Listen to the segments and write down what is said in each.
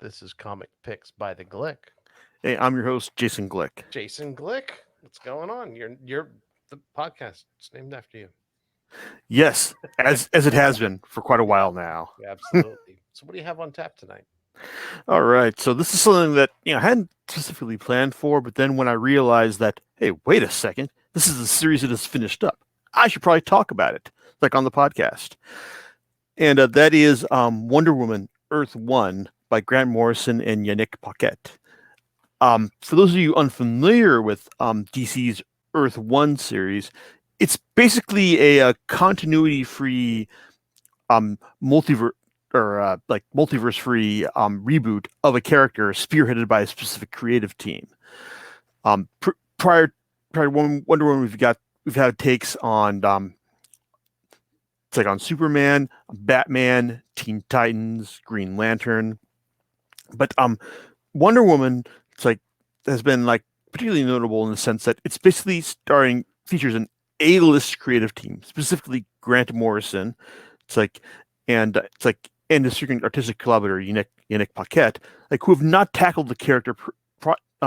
This is Comic Picks by the Glick. Hey, I'm your host, Jason Glick. Jason Glick, what's going on? You're the podcast. It's named after you. Yes, as it has been for quite a Yeah, while now. yeah, absolutely. So, what do you have on tap tonight? All right, so this is something that I hadn't specifically planned for, but then when I realized that, hey, wait a second, this is a series that is finished up. I should probably talk about it, like on the podcast. And that is Wonder Woman Earth One by Grant Morrison and Yannick Paquette. For those of you unfamiliar with DC's Earth One series, it's basically a continuity-free multiverse like multiverse-free reboot of a character spearheaded by a specific creative team. Prior to Wonder Woman, we've had takes on it's like on Superman, Batman, Teen Titans, Green Lantern, but Wonder Woman it's like has been like particularly notable in the sense that it's basically features an A-list creative team, specifically Grant Morrison. It's like and his freaking artistic collaborator Yannick Paquette, like who have not tackled the character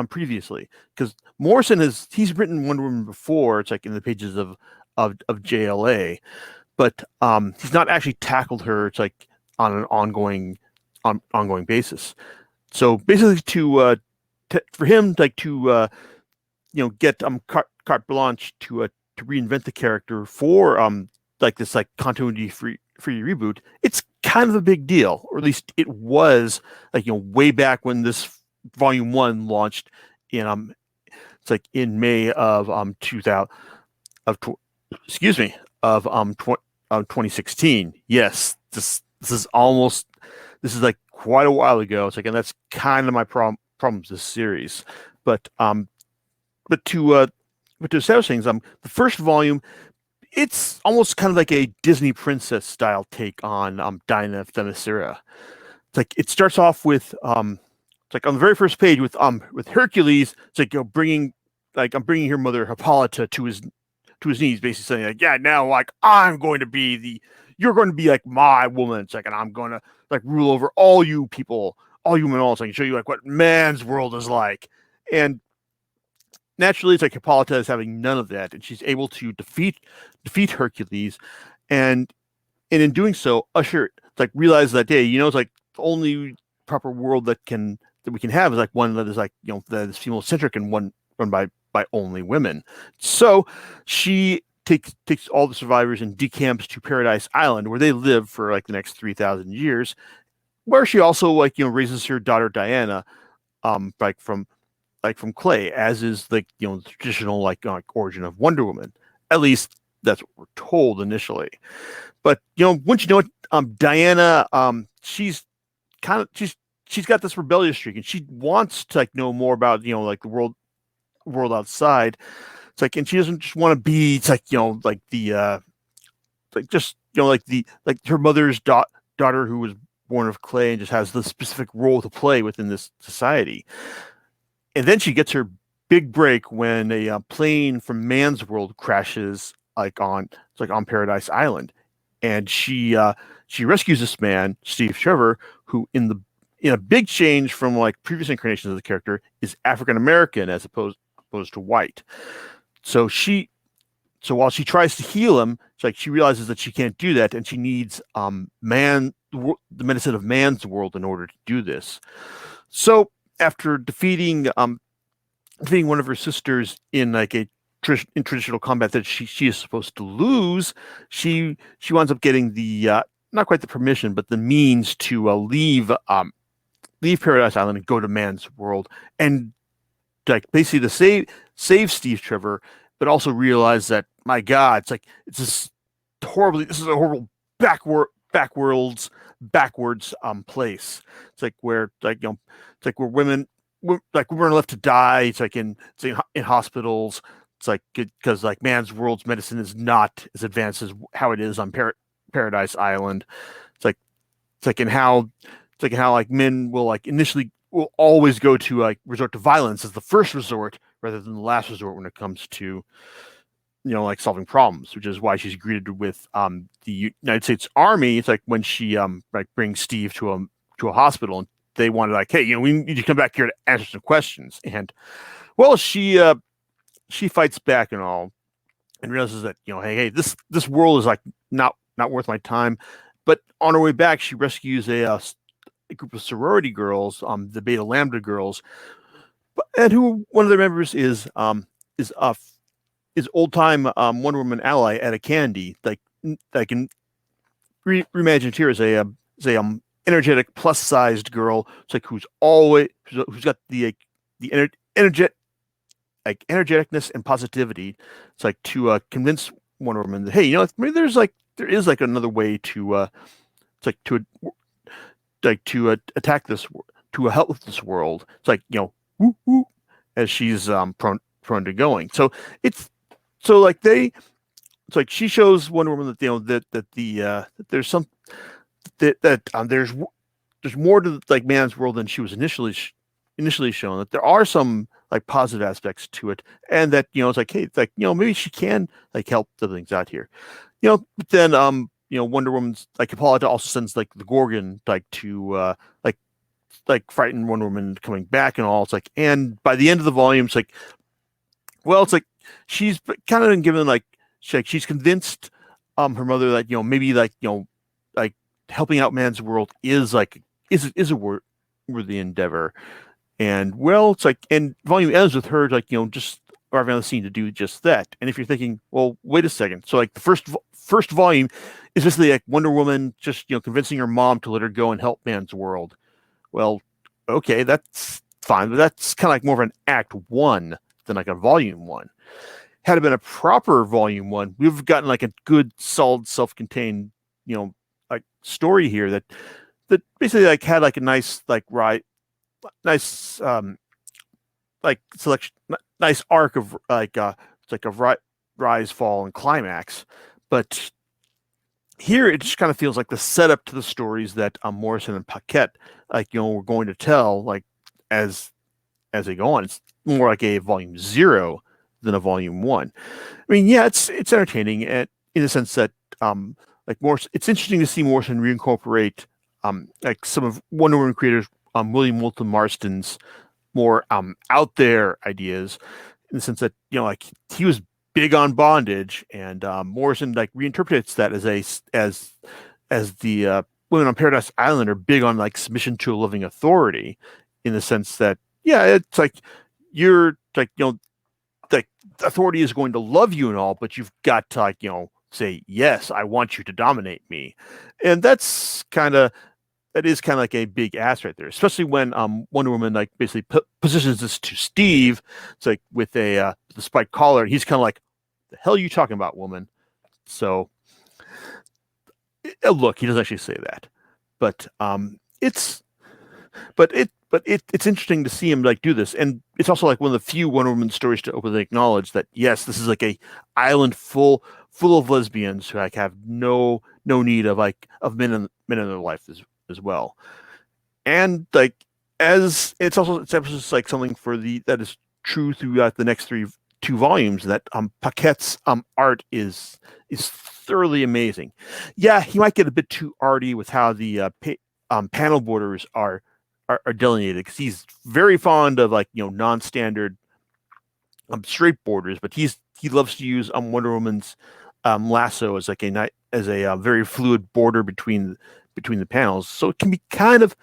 previously. Because Morrison he's written Wonder Woman before. It's like in the pages of JLA, but he's not actually tackled her. It's like on an ongoing basis. So basically, for him like to get carte blanche to reinvent the character for like this like continuity free reboot, it's kind of a big deal, or at least it was like way back when this volume 1 launched in it's like in May of 2000 of excuse me of 2016. Yes, this is like quite a while ago. It's like, and that's kind of my problems this series. But to establish things, the first volume, it's almost kind of like a Disney princess style take on Dinah Themyscira. It's like it starts off with it's like on the very first page with Hercules. It's like I'm bringing your mother Hippolyta to his knees, basically saying like, yeah, now like you're going to be like my woman. It's like, and I'm going to like rule over all you people, all human all. So I can show you like what man's world is like. And naturally, it's like Hippolyta is having none of that, and she's able to defeat Hercules, and in doing so, Usher like realizes that day, it's like the only proper world that we can have is like one that is like that is female centric and one run by only women. So she takes all the survivors and decamps to Paradise Island, where they live for like the next 3,000 years, where she also like raises her daughter Diana, from clay, as is like the traditional like origin of Wonder Woman. At least that's what we're told initially. But once you know it, Diana, she's got this rebellious streak, and she wants to like know more about like the world outside. It's like, and she doesn't just want to be. It's like like the like just like her mother's daughter who was born of clay and just has the specific role to play within this society. And then she gets her big break when a plane from Man's World crashes on Paradise Island, and she rescues this man, Steve Trevor, who in a big change from like previous incarnations of the character is African American as opposed to white. So while she tries to heal him, it's like she realizes that she can't do that, and she needs the medicine of Man's World in order to do this. So after defeating one of her sisters in like in traditional combat that she is supposed to lose, she winds up getting the not quite the permission, but the means to leave Paradise Island and go to Man's World, and like basically to save Steve Trevor, but also realize that, my God, it's like this is a horrible backwards place. It's like where it's like where women are left to die. It's like in hospitals. It's like because like Man's World's medicine is not as advanced as how it is on Paradise Island. It's like in how like men will like initially will always go to like resort to violence as the first resort rather than the last resort when it comes to like solving problems, which is why she's greeted with the United States Army. It's like when she like brings Steve to a hospital, and they wanted like, hey, we need to come back here to answer some questions. And well, she fights back and all, and realizes that hey, this world is like not worth my time. But on her way back, she rescues a group of sorority girls, the Beta Lambda girls, and who one of their members is uh is old time Wonder Woman ally Etta Candy, like in reimagined here as a energetic plus sized girl. It's like who's got the energetic like energeticness and positivity. It's like to convince Wonder Woman that hey, maybe there is like another way to it's like to attack this to help with this world. It's like woo, woo, as she's prone to going. So it's so like it's like she shows Wonder Woman that that there's some there's more to like man's world than she was initially shown. That there are some like positive aspects to it, and that it's like hey, it's like maybe she can like help the things out here. But then Wonder Woman's like Hippolyta also sends like the Gorgon like to like frighten Wonder Woman coming back and all. It's like, and by the end of the volume, it's like, well, it's like she's kind of been given like she's convinced her mother that maybe like like helping out man's world is like is a worthy endeavor. And well, it's like, and volume ends with her like just arriving on the scene to do just that. And if you're thinking, well, wait a second, so like the first volume is basically like Wonder Woman just convincing her mom to let her go and help man's world. Well, okay, that's fine, but that's kind of like more of an act one than like a volume one. Had it been a proper volume one, we've gotten like a good, solid, self-contained, like story here that basically like had like a nice like nice like selection, nice arc of like it's like a rise, fall, and climax. But here it just kind of feels like the setup to the stories that Morrison and Paquette like we're going to tell like as they go on. It's more like a volume 0 than a volume 1. I mean, yeah, it's entertaining and in the sense that like Morrison, it's interesting to see Morrison reincorporate like some of Wonder Woman creators William Moulton Marston's more out there ideas, in the sense that like he was big on bondage, and Morrison like reinterprets that as the women on Paradise Island are big on like submission to a living authority, in the sense that yeah, it's like you're like like authority is going to love you and all, but you've got to like say yes, I want you to dominate me, and that is kind of like a big ass right there, especially when Wonder Woman like basically positions this to Steve. It's like with the spiked collar, and he's kind of like, "The hell are you talking about, woman?" So, look, he doesn't actually say that, but it's interesting to see him like do this, and it's also like one of the few Wonder Woman stories to openly acknowledge that yes, this is like a island full of lesbians who like have no need of like of men in their life as well. And like as it's just like something that is true throughout the next two volumes, that Paquette's art is thoroughly amazing. Yeah, he might get a bit too arty with how the panel borders are delineated, because he's very fond of like non-standard straight borders, but he loves to use Wonder Woman's lasso as like a very fluid border between the panels, so it can be kind of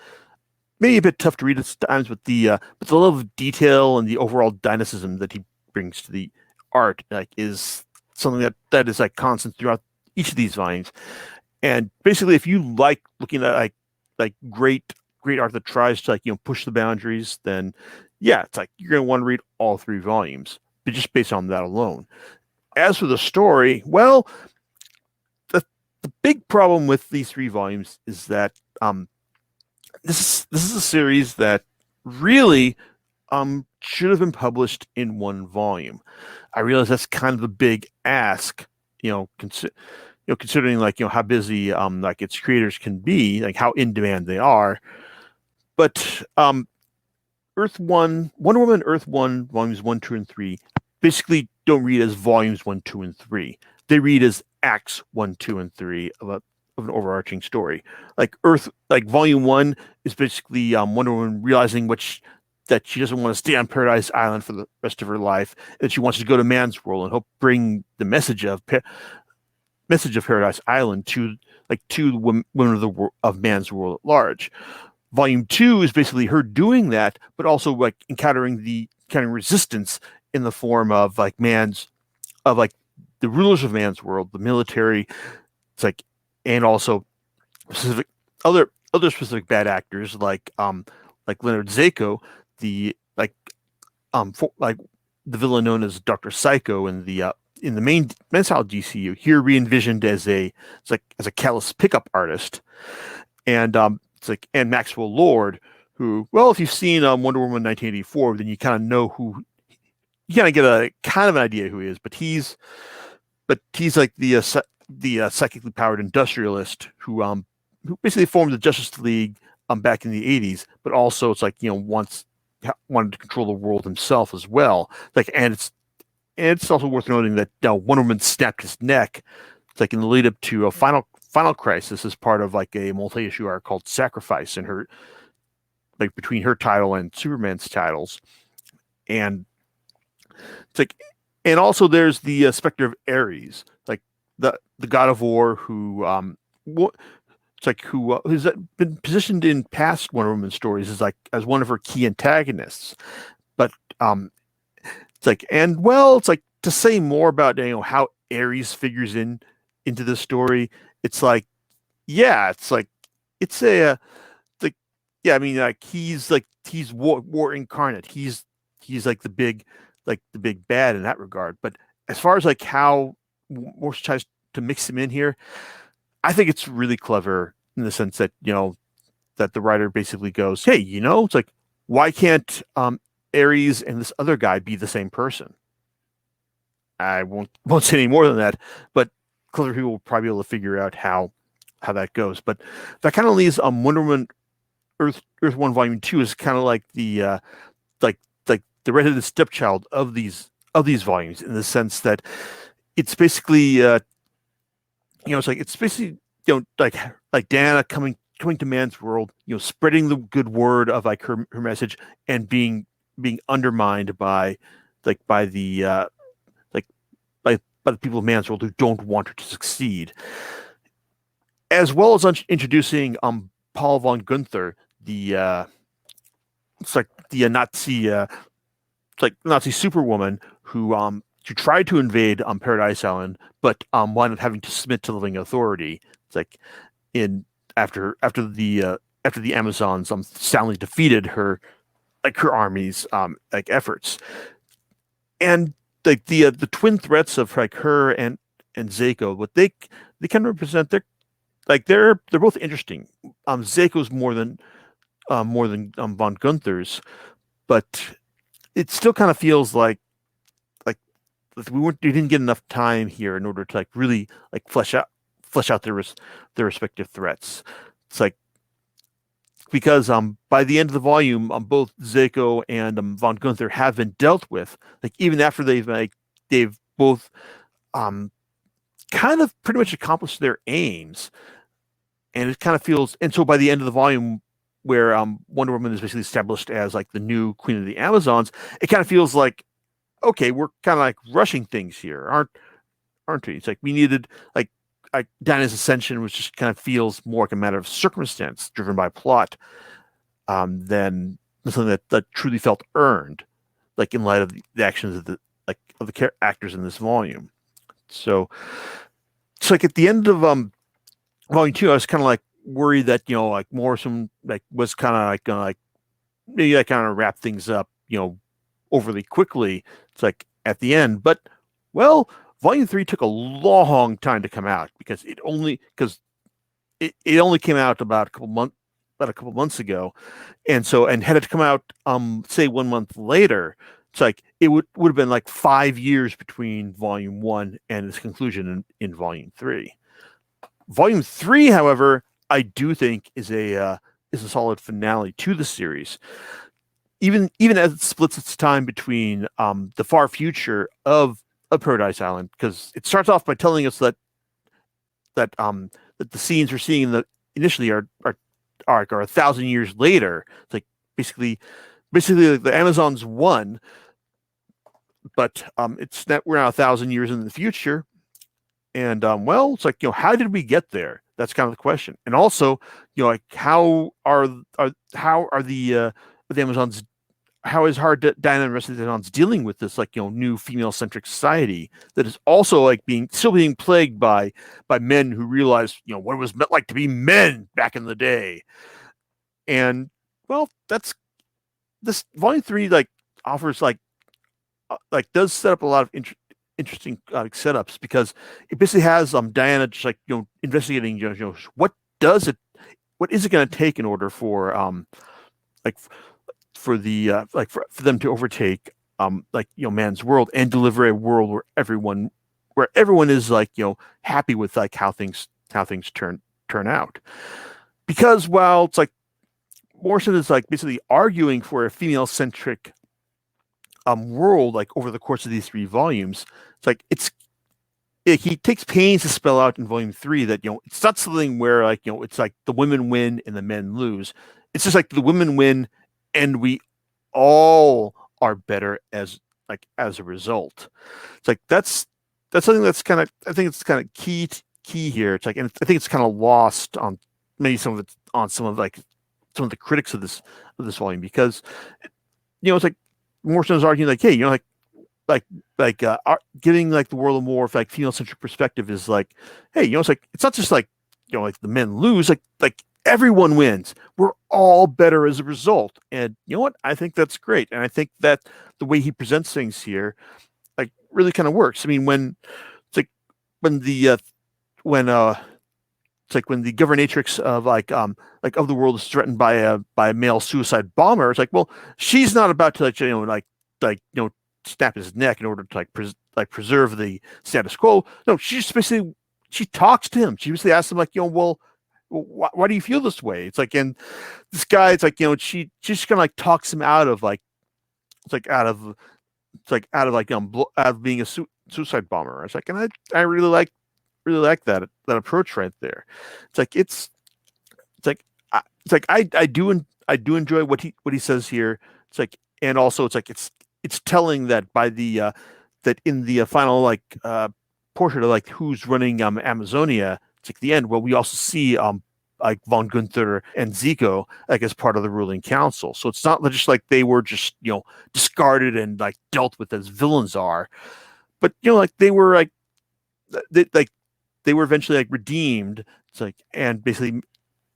maybe a bit tough to read at times, but the level of detail and the overall dynamicism that he brings to the art like is something that is like constant throughout each of these volumes. And basically, if you like looking at like great art that tries to like push the boundaries, then yeah, it's like you're gonna want to read all 3 volumes, but just based on that alone. As for the story, well, the big problem with these 3 volumes is that this is a series that really should have been published in 1 volume. I realize that's kind of a big ask, considering like how busy like its creators can be, like how in demand they are. But Wonder Woman Earth 1 volumes 1, 2, and 3 basically don't read as volumes 1, 2, and 3. They read as acts 1, 2, and 3 of an overarching story. Like Earth, like Volume One is basically Wonder Woman realizing that she doesn't want to stay on Paradise Island for the rest of her life, and she wants to go to Man's World and help bring the message of Paradise Island to the women of of Man's World at large. Volume Two is basically her doing that, but also like encountering resistance in the form of like the rulers of Man's World, the military. It's like, and also specific other specific bad actors like Leonard Zako, the like the villain known as Doctor Psycho in the main style DCU, here re-envisioned as a callous pickup artist, and it's like and Maxwell Lord, who, well, if you've seen Wonder Woman 1984, then you kind of know who, you kind of get a kind of an idea who he is, but he's like the psychically powered industrialist who basically formed the Justice League back in the 80s, but also it's like, wanted to control the world himself as well. Like, and it's also worth noting that Wonder Woman snapped his neck. It's like in the lead up to a final crisis as part of like a multi-issue arc called Sacrifice, and her, like, between her title and Superman's titles. And it's like, and also there's the Spectre of Ares, like the god of war who it's like who's been positioned in past Wonder Woman stories as one of her key antagonists, but it's like, and well, it's like, to say more about how Ares figures into the story, it's like, yeah, it's like, it's a like, yeah, I mean, like he's war incarnate. He's like the big bad in that regard. But as far as like how Morrison tries to mix him in here, I think it's really clever in the sense that that the writer basically goes, hey, it's like, why can't Ares and this other guy be the same person? I won't say any more than that, but clever people will probably be able to figure out how that goes. But that kind of leaves Wonder Woman Earth 1 Volume 2 is kind of like the the redheaded stepchild of these volumes, in the sense that it's basically it's basically like Diana coming to Man's World, spreading the good word of like her message, and being undermined by the by the people of Man's World who don't want her to succeed, as well as introducing Paul von Gunther, the it's like the Nazi Nazi Superwoman who tried to invade Paradise Island, but wound up having to submit to the living authority. It's like after the Amazons soundly defeated her army's efforts, and like the twin threats of like her and Zako, what they kind of represent, they're both interesting. Zako's more than von Gunther's, but it still kind of feels like we didn't get enough time here in order to like really like flesh out their respective threats. It's like, because by the end of the volume, both Zako and von Gunther have been dealt with. Like, even after they've both kind of pretty much accomplished their aims, and it kind of feels. And so by the end of the volume, where Wonder Woman is basically established as like the new Queen of the Amazons, it kind of feels like, okay, we're kind of like rushing things here, aren't we? It's like we needed like Dinah's ascension, which just kind of feels more like a matter of circumstance driven by plot, than something that truly felt earned, like in light of the actions of the actors in this volume. So it's like at the end of volume 2, I was kind of like worried that like Morrison was kind of like gonna maybe kind of wrap things up overly quickly. It's like at the end, but well, Volume 3 took a long time to come out, because it only came out about a couple months ago, and had it come out say 1 month later, it's like it would have been like 5 years between Volume 1 and its conclusion in Volume 3. Volume 3, however, I do think is a solid finale to the series, even as it splits its time between the far future of Paradise Island, because it starts off by telling us that that the scenes we're seeing in the initially are 1,000 years later. It's like basically like the Amazons won, but it's not we're now 1,000 years in the future, and well, it's like how did we get there? That's kind of the question, and also like how are the Amazons how is hard Diana and the rest of the Amazons dealing with this like new female centric society that is also like being plagued by men who realize what it was meant like to be men back in the day, and well that's this volume 3 like offers like does set up a lot of interesting setups because it basically has Diana just like investigating what is it going to take in order for like for the for them to overtake like man's world and deliver a world where everyone is like happy with like how things turn out, because while it's like Morrison is like basically arguing for a female centric world like over the course of these 3 volumes. It's like he takes pains to spell out in volume 3 that it's not something where like it's like the women win and the men lose. It's just like the women win and we all are better as a result. It's like that's something that's kind of I think it's kind of key here. It's like, and I think it's kind of lost on maybe some of the critics of this volume, because it's like Morrison is arguing like, hey, giving like the world a more like female centric perspective is like, hey, it's like it's not just like like the men lose, like everyone wins. We're all better as a result, and you know what? I think that's great, and I think that the way he presents things here, like, really kind of works. I mean, when it's like when the when it's like when the governatrix of of the world is threatened by a male suicide bomber. It's like, well, she's not about to snap his neck in order to preserve the status quo. No, she just basically she talks to him. She basically asks him like, well, why do you feel this way? It's like, and this guy, it's like she just kind of like talks him out of like it's like out of out of being a suicide bomber. It's like, and I really like that approach right there. It's like I do enjoy what he says here. It's like, and also it's like it's telling that by the that in the final portrait of like who's running Amazonia, it's like the end. Well, we also see like von Gunther and Zico like as part of the ruling council. So it's not just like they were just discarded and like dealt with as villains are, but like they were they were eventually like redeemed. It's like, and basically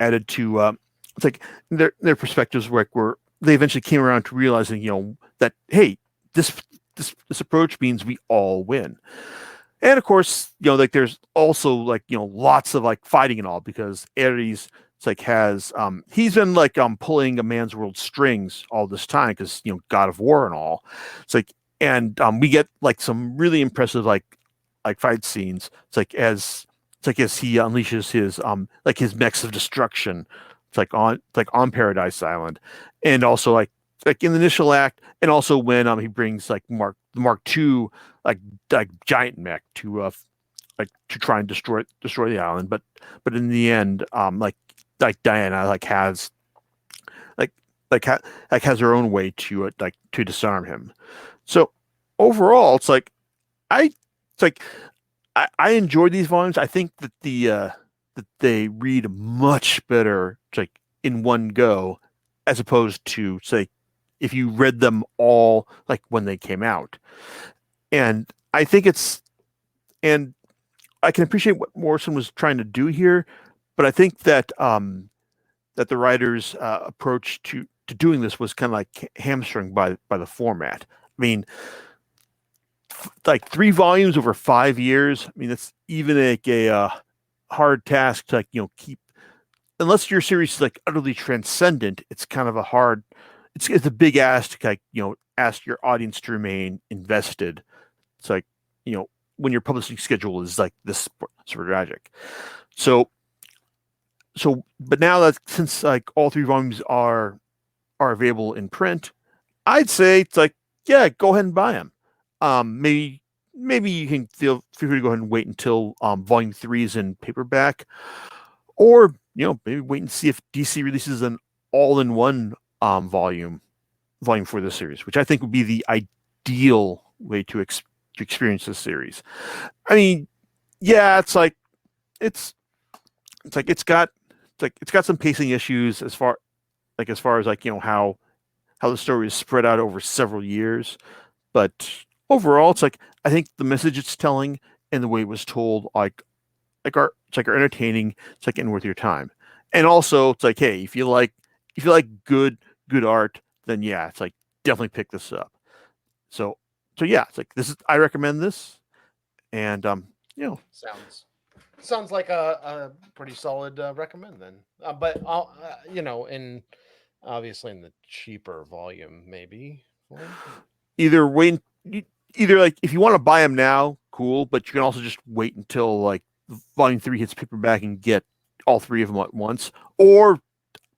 added to it's like their perspectives were they eventually came around to realizing that, hey, this approach means we all win. And of course, like there's also like lots of like fighting and all, because Ares it's like has he's been like pulling a man's world strings all this time because God of War and all. It's like, and we get like some really impressive like fight scenes. It's like as he unleashes his mechs of destruction. It's like on Paradise Island, and also like in the initial act, and also when he brings like the Mark II like giant mech to try and destroy the island, but in the end like Diana has has her own way to to disarm him. So overall, it's like I enjoy these volumes. I think that that they read much better like in one go, as opposed to say if you read them all like when they came out. And I think and I can appreciate what Morrison was trying to do here, but I think that that the writer's approach to doing this was kind of like hamstrung by the format. I mean, like 3 volumes over 5 years. I mean, that's even like a hard task to like keep, unless your series is like utterly transcendent. It's kind of a hard. It's a big ask to like ask your audience to remain invested. It's like when your publishing schedule is like this sort of tragic. So, but now that since like all 3 volumes are available in print, I'd say it's like, yeah, go ahead and buy them. Maybe you can feel free to go ahead and wait until volume 3 is in paperback. or maybe wait and see if DC releases an all-in-one volume for this series, which I think would be the ideal way to experience this series. I mean, yeah, it's it's got some pacing issues as far as how the story is spread out over several years, but overall, I think the message it's telling and the way it was told are entertaining. It's and worth your time. And also, it's hey, if you like good art, then yeah, definitely pick this up. So yeah, this is I recommend this, and Sounds sounds like a pretty solid recommend then. But I'll in obviously in the cheaper volume maybe form. either wait either if you want to buy them now, cool, but you can also just wait until volume 3 hits paperback and get all 3 of them at once. Or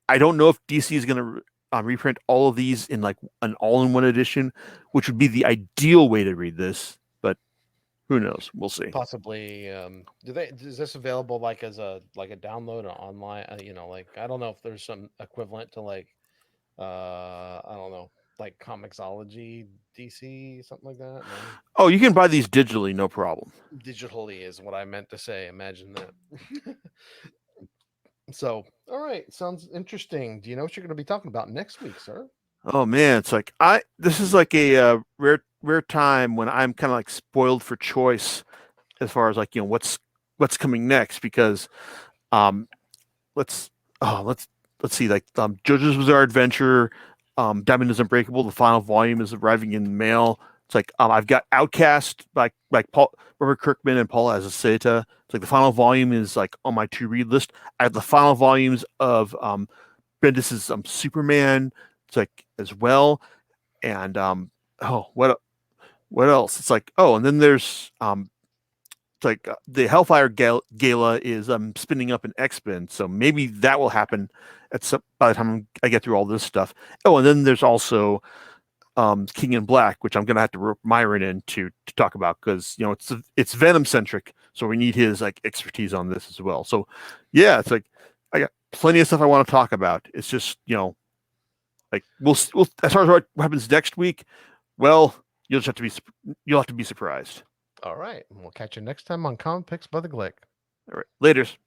I don't know if DC is going to reprint all of these in an all-in-one edition, which would be the ideal way to read this, but who knows? We'll see. Possibly is this available as a download or online? I don't know if there's some equivalent to I don't know, like Comixology DC, something like that. No? Oh, you can buy these digitally, no problem. Digitally is what I meant to say. Imagine that. So, all right, sounds interesting. Do you know what you're going to be talking about next week, sir? Oh man, it's this is a rare time when I'm kind of spoiled for choice as far as what's coming next, because um let's let's see, JoJo's Bizarre Adventure, Diamond is Unbreakable, the final volume is arriving in the mail. It's I've got Outcast by Paul Robert Kirkman and Paul Azaceta. It's the final volume is on my to read list. I have the final volumes of Bendis's Superman. It's as well, and what else? It's oh, and then there's the Hellfire Gala is spinning up an X-Men, so maybe that will happen by the time I get through all this stuff. Oh, and then there's also King in Black, which I'm gonna have to rope Myron in to talk about, because it's Venom centric, so we need his expertise on this as well. So yeah, it's I got plenty of stuff I want to talk about. It's just we'll as far as what happens next week, well, you'll have to be surprised. All right, we'll catch you next time on Comic Picks by the Glick. All right, laters.